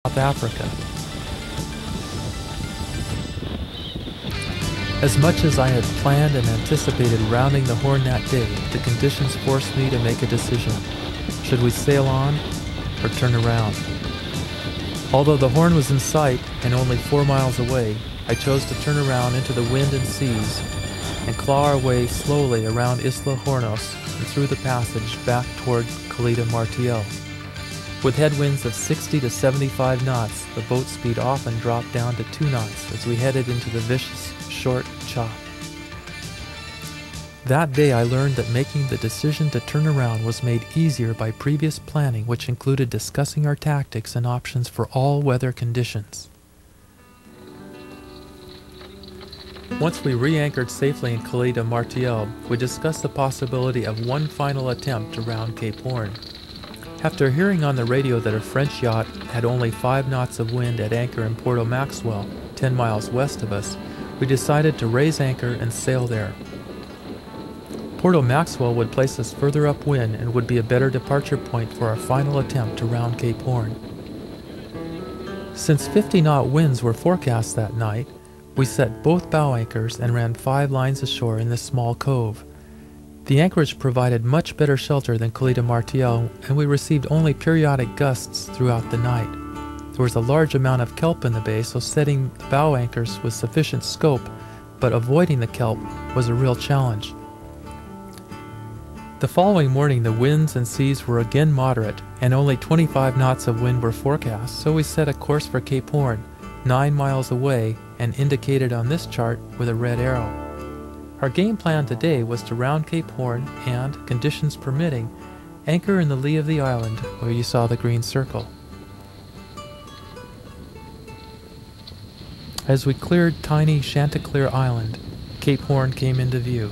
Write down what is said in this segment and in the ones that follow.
South Africa. As much as I had planned and anticipated rounding the Horn that day, the conditions forced me to make a decision. Should we sail on or turn around? Although the Horn was in sight and only 4 miles away, I chose to turn around into the wind and seas and claw our way slowly around Isla Hornos and through the passage back toward Caleta Martial. With headwinds of 60 to 75 knots, the boat speed often dropped down to 2 knots as we headed into the vicious, short chop. That day I learned that making the decision to turn around was made easier by previous planning, which included discussing our tactics and options for all weather conditions. Once we re-anchored safely in Caleta Martial, we discussed the possibility of one final attempt to round Cape Horn. After hearing on the radio that a French yacht had only 5 knots of wind at anchor in Porto Maxwell, 10 miles west of us, we decided to raise anchor and sail there. Porto Maxwell would place us further upwind and would be a better departure point for our final attempt to round Cape Horn. Since 50-knot winds were forecast that night, we set both bow anchors and ran 5 lines ashore in this small cove. The anchorage provided much better shelter than Caleta Martial, and we received only periodic gusts throughout the night. There was a large amount of kelp in the bay, so setting the bow anchors with sufficient scope, but avoiding the kelp was a real challenge. The following morning the winds and seas were again moderate, and only 25 knots of wind were forecast, so we set a course for Cape Horn, 9 miles away and indicated on this chart with a red arrow. Our game plan today was to round Cape Horn and, conditions permitting, anchor in the lee of the island where you saw the green circle. As we cleared tiny Chanticleer Island, Cape Horn came into view.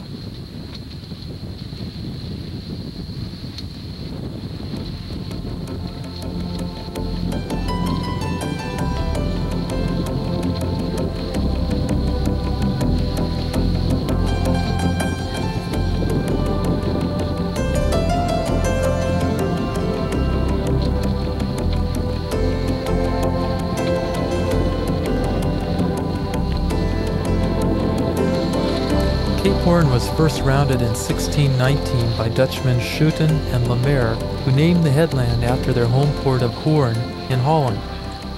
Cape Horn was first rounded in 1619 by Dutchmen Schouten and Lemaire, who named the headland after their home port of Hoorn in Holland,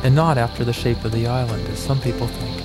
and not after the shape of the island, as some people think.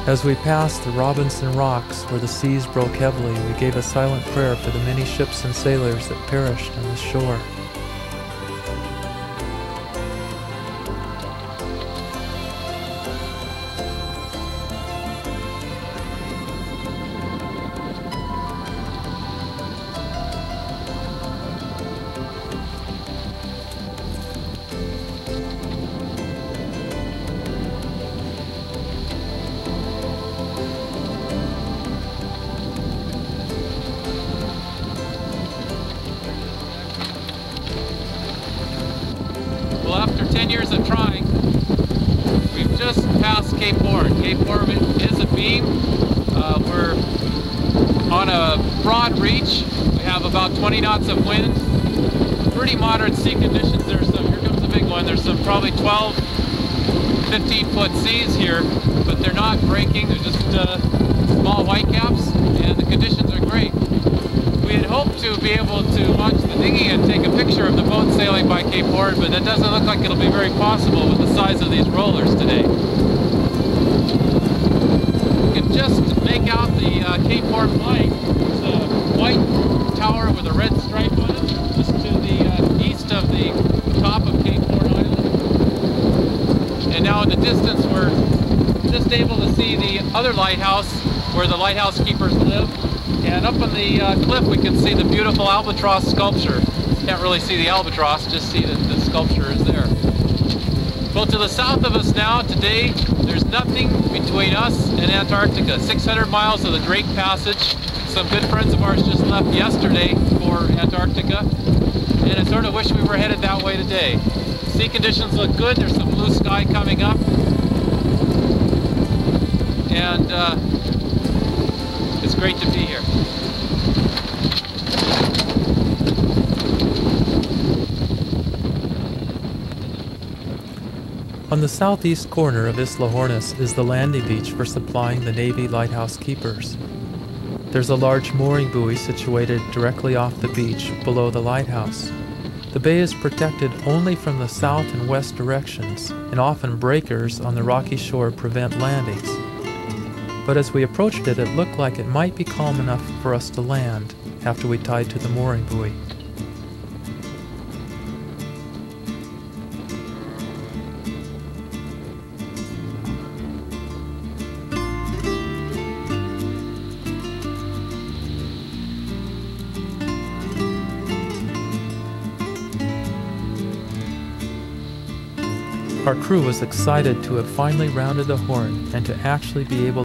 As we passed the Robinson Rocks, where the seas broke heavily, we gave a silent prayer for the many ships and sailors that perished on this shore. Well, after 10 years of trying, we've just passed Cape Horn. Cape Horn is a beam. We're on a broad reach. We have about 20 knots of wind. Pretty moderate sea conditions. Here comes the big one. There's some probably 12, 15-foot seas here, but they're not breaking. They're just small whitecaps, and the conditions are great. We had hoped to be able to launch the dinghy and take a picture of the boat sailing by Cape Horn, but that doesn't look like it'll be very possible with the size of these rollers today. You can just make out the Cape Horn flag. It's a white tower with a red stripe on it, just to the east of the top of Cape Horn Island. And now in the distance we're just able to see the other lighthouse where the lighthouse keepers live. And up on the cliff we can see the beautiful albatross sculpture. Can't really see the albatross, just see that the sculpture is there. Well, to the south of us now, today, there's nothing between us and Antarctica. 600 miles of the Drake Passage. Some good friends of ours just left yesterday for Antarctica, and I sort of wish we were headed that way today. Sea conditions look good. There's some blue sky coming up, and it's great to be here. On the southeast corner of Isla Hornos is the landing beach for supplying the Navy lighthouse keepers. There's a large mooring buoy situated directly off the beach below the lighthouse. The bay is protected only from the south and west directions, and often breakers on the rocky shore prevent landings. But as we approached it, it looked like it might be calm enough for us to land after we tied to the mooring buoy. Our crew was excited to have finally rounded the Horn and to actually be able